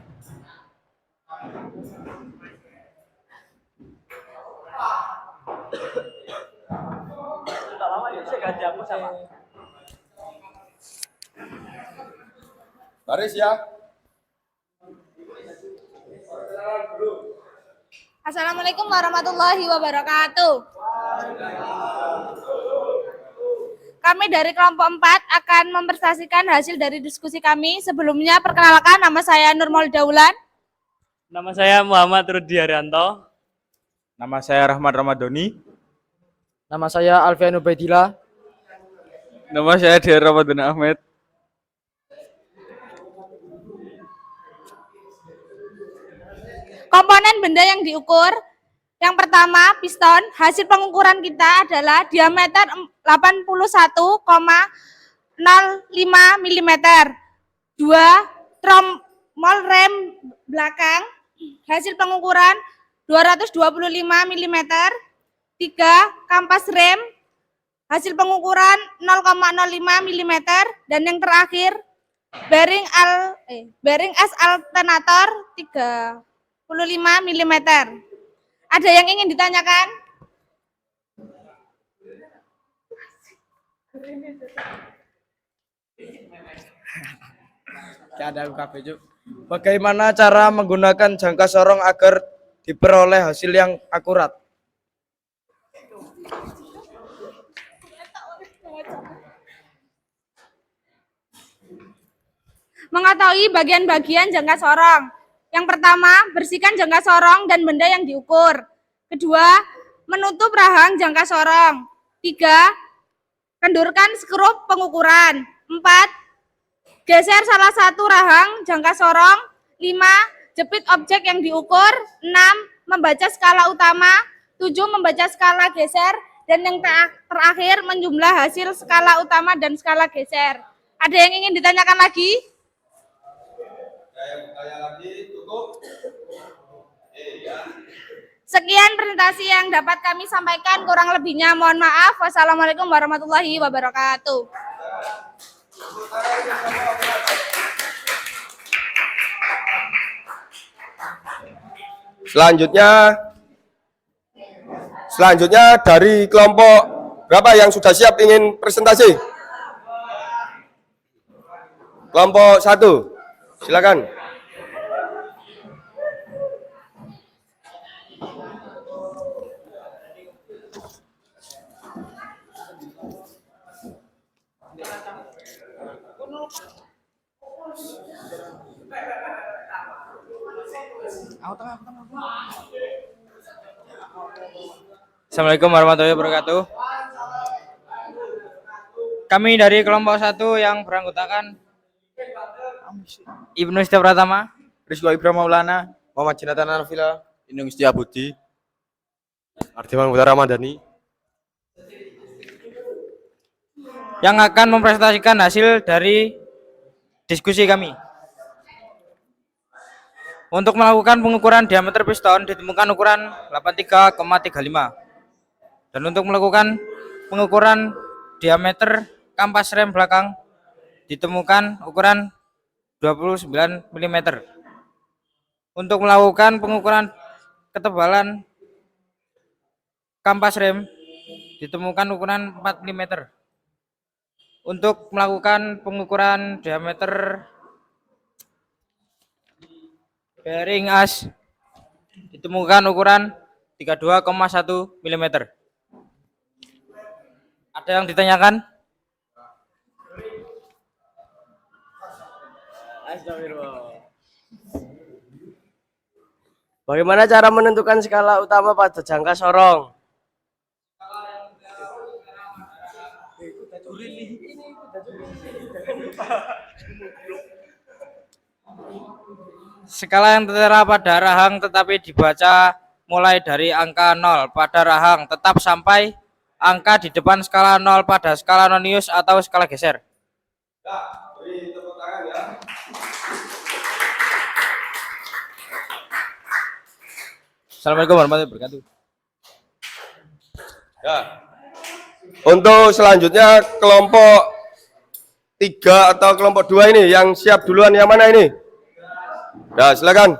Baris ya. Assalamualaikum warahmatullahi wabarakatuh. Kami dari kelompok 4 akan mempresentasikan hasil dari diskusi kami. Sebelumnya perkenalkan, nama saya Nurmol Daulan. Nama saya Muhammad Rudi Haryanto. Nama saya Rahmat Ramadhani. Nama saya Alfian Ubaidillah. Nama saya Dian Ramadan Ahmed. Komponen benda yang diukur. Yang pertama, piston. Hasil pengukuran kita adalah diameter 81,05 mm. 2. Tromol rem belakang. Hasil pengukuran 225 mm. 3. Kampas rem. Hasil pengukuran 0,05 mm. Dan yang terakhir, bearing as alternator 35 mm. Ada yang ingin ditanyakan? Bagaimana cara menggunakan jangka sorong agar diperoleh hasil yang akurat? Mengetahui bagian-bagian jangka sorong. Yang pertama, bersihkan jangka sorong dan benda yang diukur. Kedua, menutup rahang jangka sorong. 3. Kendurkan skrup pengukuran. 4. Geser salah satu rahang jangka sorong. 5. Jepit objek yang diukur. 6. Membaca skala utama. 7. Membaca skala geser. Dan yang terakhir, menjumlah hasil skala utama dan skala geser. Ada yang ingin ditanyakan lagi? Ada yang bertanya lagi? Cukup? Sekian presentasi yang dapat kami sampaikan, kurang lebihnya mohon maaf. Wassalamualaikum warahmatullahi wabarakatuh. Selanjutnya dari kelompok berapa yang sudah siap ingin presentasi? Kelompok 1, silakan. Assalamualaikum warahmatullahi wabarakatuh. Kami dari kelompok 1 yang beranggotakan Ibnu Setia Pratama, Rizko Ibrahim Maulana, Muhammad Jinatan Anfila, Inung Setia Budi, Ardiman Putra Ramadhani, yang akan mempresentasikan hasil dari diskusi kami. Untuk melakukan pengukuran diameter piston ditemukan ukuran 83,35. Dan untuk melakukan pengukuran diameter kampas rem belakang ditemukan ukuran 29 mm. Untuk melakukan pengukuran ketebalan kampas rem ditemukan ukuran 4 mm. Untuk melakukan pengukuran diameter bearing as ditemukan ukuran 32,1 mm. Ada yang ditanyakan? Bagaimana cara menentukan skala utama pada jangka sorong? Skala yang tertera pada rahang tetapi dibaca mulai dari angka 0 pada rahang tetap sampai angka di depan skala 0 pada skala nonius atau skala geser. Beri tepuk tangan ya. Assalamualaikum warahmatullahi wabarakatuh. Ya. Untuk selanjutnya kelompok 3 atau kelompok 2 ini yang siap duluan yang mana ini? Ya, silakan.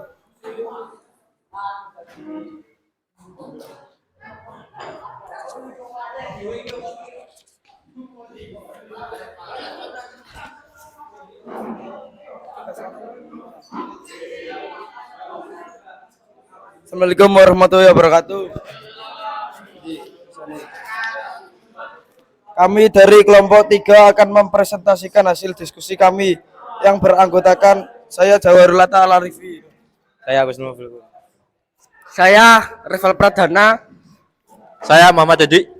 Assalamualaikum warahmatullahi wabarakatuh. Kami dari kelompok 3 akan mempresentasikan hasil diskusi kami yang beranggotakan saya Jawarul Lata Al-Arifi. Saya Agus Nurul. Saya Rival Pradana. saya Muhammad Dedi,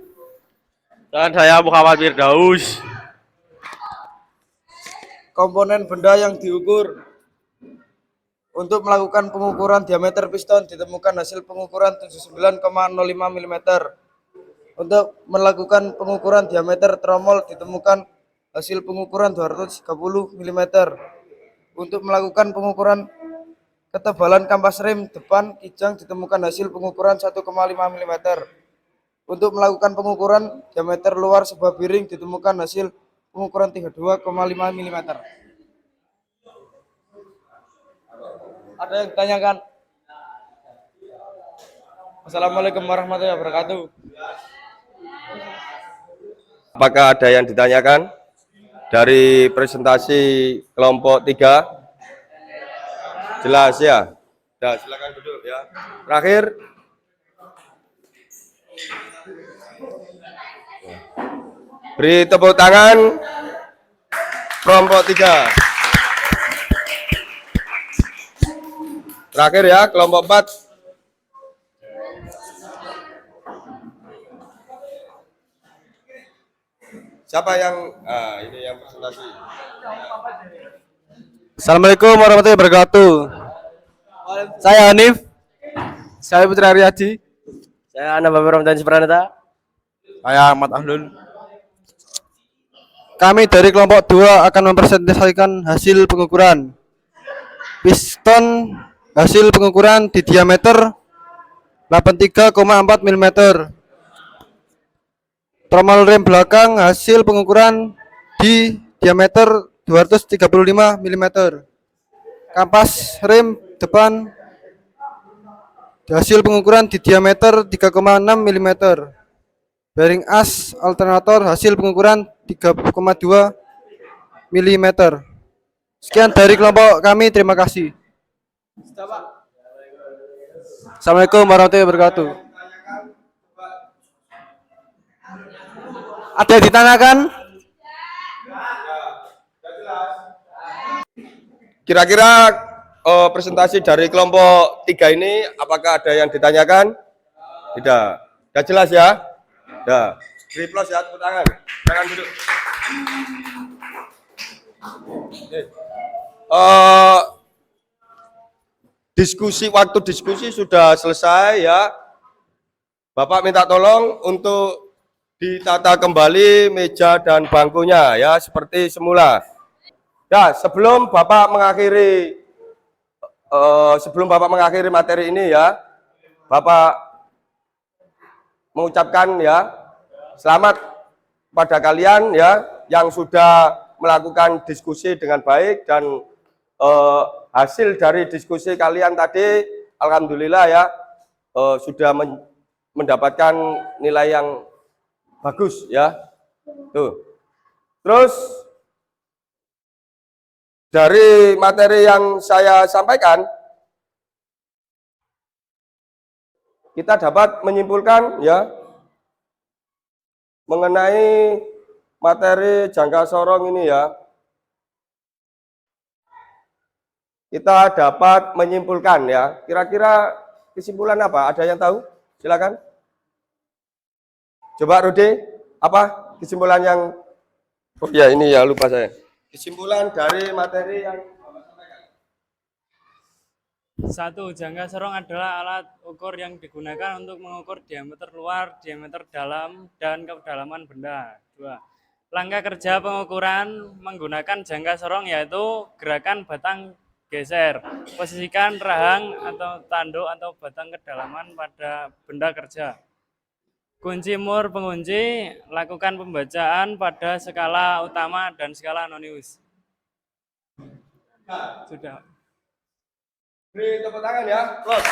dan saya Muhammad Firdaus. Komponen benda yang diukur. Untuk melakukan pengukuran diameter piston ditemukan hasil pengukuran 79,05 mm. Untuk melakukan pengukuran diameter tromol ditemukan hasil pengukuran 230 mm. Untuk melakukan pengukuran ketebalan kampas rem depan kijang ditemukan hasil pengukuran 1,5 mm. Untuk melakukan pengukuran diameter luar sebuah bearing ditemukan hasil pengukuran 32,5 mm. Ada yang ditanyakan? Assalamualaikum warahmatullahi wabarakatuh. Apakah ada yang ditanyakan dari presentasi kelompok 3? Jelas ya? Nah, silakan duduk ya. Terakhir. Beri tepuk tangan kelompok 3. Terakhir ya, kelompok 4. Siapa yang ini yang presentasi? Assalamualaikum warahmatullahi wabarakatuh. Saya Hanif, saya Putra Riyadi, Saya Anabama Ramadan Supranata. saya Ahmad Ahlul. Kami dari kelompok 2 akan mempresentasikan hasil pengukuran. piston hasil pengukuran di diameter 83,4 mm. Tromol rem belakang hasil pengukuran di diameter 235 mm. Kampas rem depan hasil pengukuran di diameter 3,6 mm. Bearing as alternator hasil pengukuran 3,2 mm. Sekian dari kelompok kami, terima kasih. Assalamualaikum warahmatullahi wabarakatuh. Ada yang ditanyakan? Kira-kira presentasi dari kelompok 3 ini apakah ada yang ditanyakan? Tidak. Sudah jelas ya? Sudah. Beri plus ya, tepuk tangan. Jangan duduk. Waktu diskusi sudah selesai ya. Bapak minta tolong untuk ditata kembali meja dan bangkunya ya seperti semula. Ya, sebelum Bapak mengakhiri materi ini ya, Bapak mengucapkan ya selamat pada kalian ya yang sudah melakukan diskusi dengan baik dan hasil dari diskusi kalian tadi alhamdulillah ya sudah mendapatkan nilai yang bagus ya. Tuh. Terus dari materi yang saya sampaikan kita dapat menyimpulkan ya mengenai materi jangka sorong ini ya. Kita dapat menyimpulkan ya. Kira-kira kesimpulan apa? Ada yang tahu? Silakan. Coba Rudy, apa kesimpulan yang oh ya ini ya lupa saya. Kesimpulan dari materi yang Bapak sampaikan. 1. Jangka sorong adalah alat ukur yang digunakan untuk mengukur diameter luar, diameter dalam, dan kedalaman benda. 2. Langkah kerja pengukuran menggunakan jangka sorong yaitu gerakan batang geser, posisikan rahang atau tanduk atau batang kedalaman pada benda kerja. Kunci mur pengunci, lakukan pembacaan pada skala utama dan skala nonius. Sudah. Beri tepuk tangan ya, close.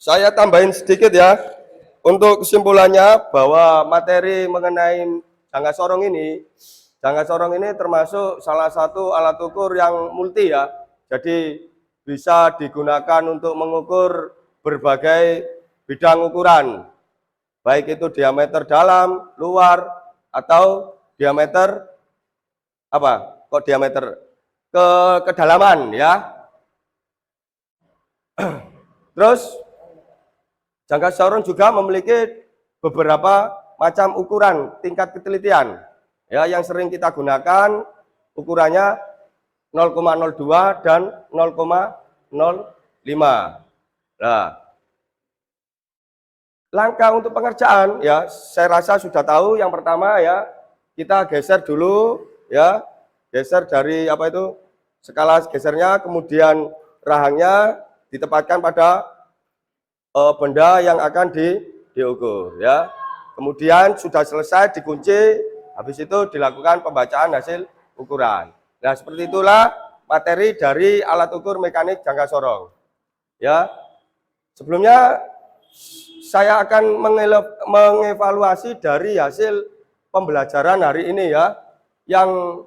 Saya tambahin sedikit ya, untuk kesimpulannya bahwa materi mengenai jangka sorong ini termasuk salah satu alat ukur yang multi ya, jadi bisa digunakan untuk mengukur berbagai bidang ukuran, baik itu diameter dalam, luar, atau diameter apa? Kok diameter? Kedalaman ya. Terus jangka sorong juga memiliki beberapa macam ukuran tingkat ketelitian ya, yang sering kita gunakan ukurannya 0,02 dan 0,05. Nah, langkah untuk pengerjaan ya, saya rasa sudah tahu. Yang pertama ya, kita geser dulu ya, geser dari apa itu skala gesernya, kemudian rahangnya ditempatkan pada benda yang akan diukur ya. Kemudian sudah selesai dikunci, habis itu dilakukan pembacaan hasil ukuran. Nah, seperti itulah materi dari alat ukur mekanik jangka sorong. Ya. Sebelumnya saya akan mengevaluasi dari hasil pembelajaran hari ini ya, yang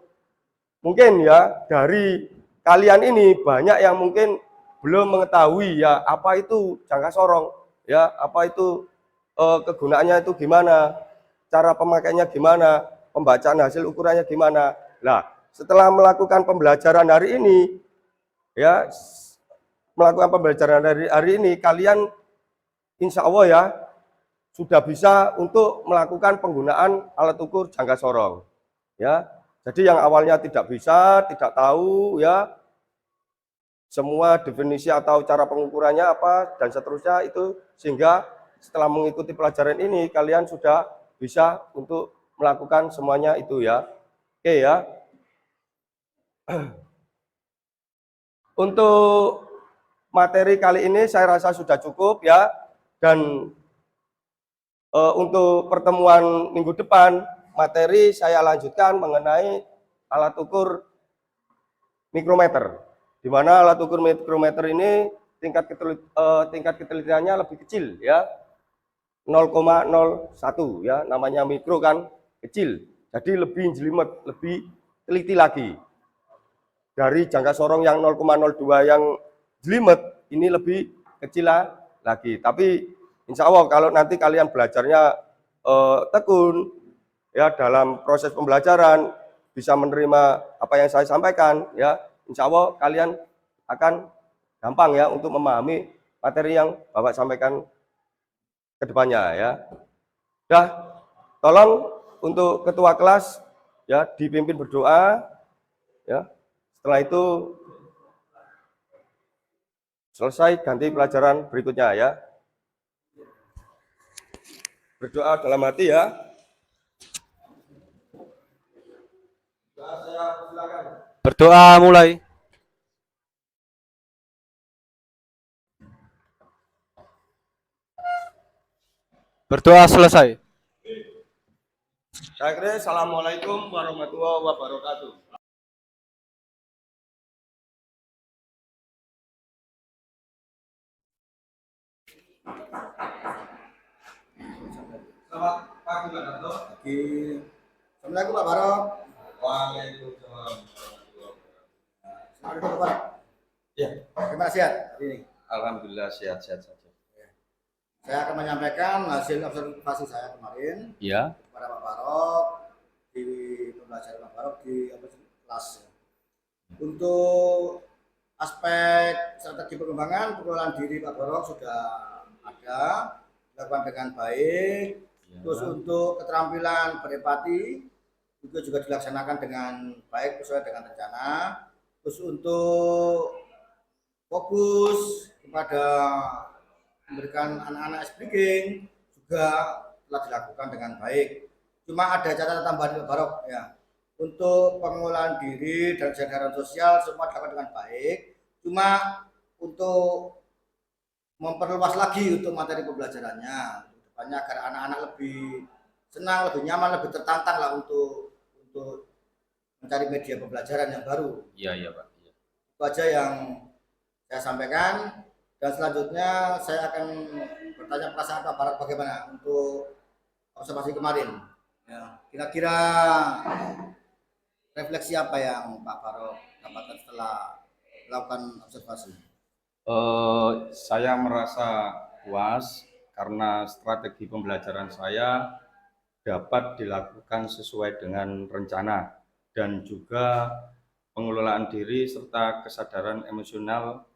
mungkin ya dari kalian ini banyak yang mungkin belum mengetahui ya apa itu jangka sorong, ya apa itu kegunaannya itu gimana, cara pemakaiannya gimana, pembacaan hasil ukurannya gimana. Nah, setelah melakukan pembelajaran hari ini, ya melakukan pembelajaran hari ini, kalian insya Allah ya sudah bisa untuk melakukan penggunaan alat ukur jangka sorong. Ya, jadi yang awalnya tidak bisa, tidak tahu ya semua definisi atau cara pengukurannya apa dan seterusnya itu, sehingga setelah mengikuti pelajaran ini kalian sudah bisa untuk melakukan semuanya itu ya. Oke. Oke ya. Untuk materi kali ini saya rasa sudah cukup ya. Dan untuk pertemuan minggu depan, materi saya lanjutkan mengenai alat ukur mikrometer. Di mana alat ukur mikrometer ini tingkat ketelitiannya lebih kecil ya. 0,01 ya, namanya mikro kan kecil. Jadi lebih jelimet, lebih teliti lagi. Dari jangka sorong yang 0,02 yang jelimet, ini lebih kecil lagi. Tapi insya Allah kalau nanti kalian belajarnya tekun, ya dalam proses pembelajaran, bisa menerima apa yang saya sampaikan, ya insya Allah kalian akan gampang ya untuk memahami materi yang Bapak sampaikan ke depannya ya. Dah, tolong untuk ketua kelas ya dipimpin berdoa ya. Setelah itu selesai ganti pelajaran berikutnya ya. Berdoa dalam hati ya. Berdoa mulai. Berdoa selesai. Saya kira assalamualaikum warahmatullahi wabarakatuh. Selamat pagi Pak Darto. Pagi. Assalamualaikum Pak Barok. Waalaikumsalam. Selamat duduk Pak Barok. Ya, Gimana sehat hari ini? alhamdulillah sehat-sehat saja. Saya akan menyampaikan hasil observasi saya kemarin Ya, kepada Pak Barok di pembelajaran Pak Barok di kelas. Untuk aspek strategi pengembangan pengelolaan diri Pak Barok sudah ada, dilakukan dengan baik. ya. Terus untuk keterampilan berempati juga dilaksanakan dengan baik sesuai dengan rencana. Terus untuk fokus kepada memberikan anak-anak speaking juga telah dilakukan dengan baik. Cuma ada catatan tambahan Pak Barok ya. Untuk pengelolaan diri dan kesadaran sosial semua dilakukan dengan baik. Cuma untuk memperluas lagi untuk materi pembelajarannya, depannya agar anak-anak lebih senang, lebih nyaman, lebih tertantang lah untuk mencari media pembelajaran yang baru. Iya, iya Pak. Iya. Itu aja yang saya sampaikan. Dan selanjutnya saya akan bertanya perasaan Pak Barok bagaimana untuk observasi kemarin. Ya, kira-kira refleksi apa yang Pak Barok dapatkan setelah melakukan observasi? Saya merasa puas karena strategi pembelajaran saya dapat dilakukan sesuai dengan rencana dan juga pengelolaan diri serta kesadaran emosional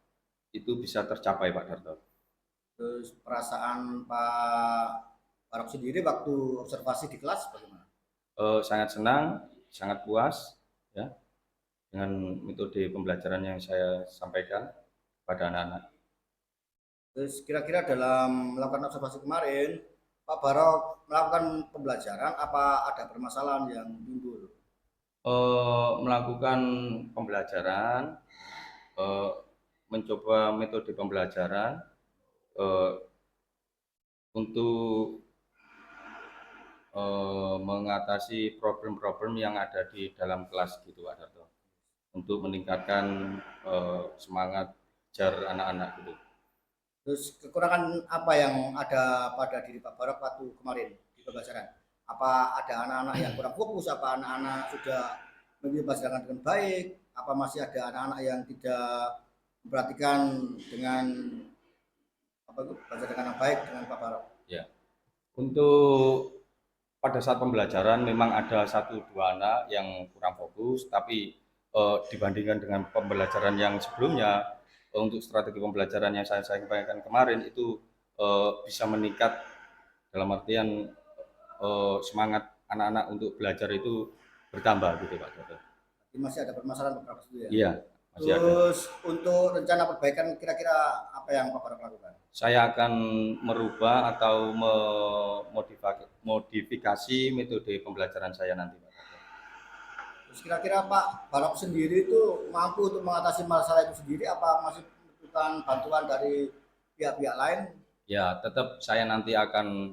itu bisa tercapai Pak Darto. Terus perasaan Pak Barok sendiri waktu observasi di kelas bagaimana? Sangat senang, sangat puas ya dengan metode pembelajaran yang saya sampaikan pada anak-anak. Terus kira-kira dalam melakukan observasi kemarin Pak Barok melakukan pembelajaran apa ada permasalahan yang timbul? Melakukan pembelajaran, mencoba metode pembelajaran untuk mengatasi problem-problem yang ada di dalam kelas gitu Pak Darto, untuk meningkatkan semangat belajar anak-anak gitu. Terus kekurangan apa yang ada pada diri Pak Barok waktu kemarin di pembelajaran? Apa ada anak-anak yang kurang fokus? Apa anak-anak sudah mengikuti pelajaran dengan baik? Apa masih ada anak-anak yang tidak memperhatikan dengan belajar dengan baik dengan Pak Barok? Ya, untuk pada saat pembelajaran memang ada 1-2 anak yang kurang fokus, tapi dibandingkan dengan pembelajaran yang sebelumnya, untuk strategi pembelajaran yang saya sampaikan kemarin itu bisa meningkat dalam artian semangat anak-anak untuk belajar itu bertambah gitu Pak Darto. Masih ada permasalahan beberapa itu ya? Iya, masih ada. Terus untuk rencana perbaikan kira-kira apa yang Pak Barok lakukan? Saya akan merubah atau modifikasi metode pembelajaran saya nanti Pak Darto. Terus kira-kira Pak Barok sendiri itu mampu untuk mengatasi masalah itu sendiri apa masih membutuhkan bantuan dari pihak-pihak lain? Ya, tetap saya nanti akan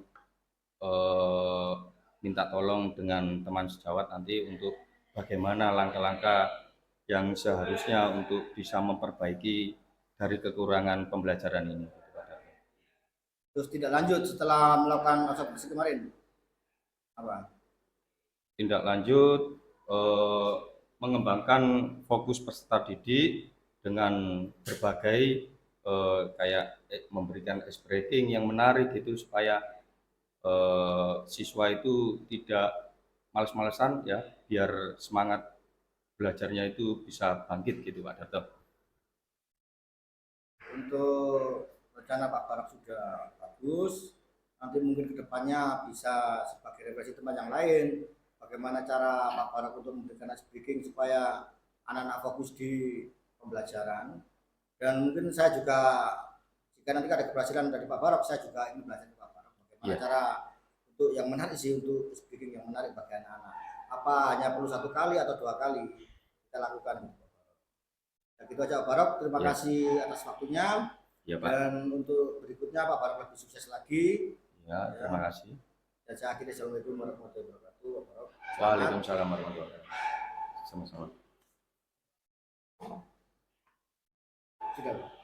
minta tolong dengan teman sejawat nanti untuk bagaimana langkah-langkah yang seharusnya untuk bisa memperbaiki dari kekurangan pembelajaran ini. Terus tidak lanjut setelah melakukan observasi kemarin? Apa? Tindak lanjut mengembangkan fokus peserta didik dengan berbagai kayak memberikan ice breaking yang menarik gitu supaya siswa itu tidak males-malesan ya, biar semangat belajarnya itu bisa bangkit gitu Pak Darto. Untuk rencana Pak Barok sudah bagus, nanti mungkin kedepannya bisa sebagai referensi teman yang lain, bagaimana cara Pak Barok untuk memberikan speaking supaya anak-anak fokus di pembelajaran. Dan mungkin saya juga, jika nanti ada keberhasilan dari Pak Barok, saya juga ingin belajar dari Pak Barok bagaimana cara untuk yang menarik sih, untuk speaking yang menarik bagi anak-anak. Apa hanya perlu 1 kali atau 2 kali kita lakukan. Ya, gitu aja Pak Barok, terima kasih atas waktunya. Ya, Pak. Dan untuk berikutnya Pak Barok lebih sukses lagi. Ya, terima kasih. Dan saya akhiri, assalamualaikum warahmatullahi wabarakatuh. Pak Barok. Waalaikumsalam warahmatullahi wabarakatuh. Sama-sama. Sudah.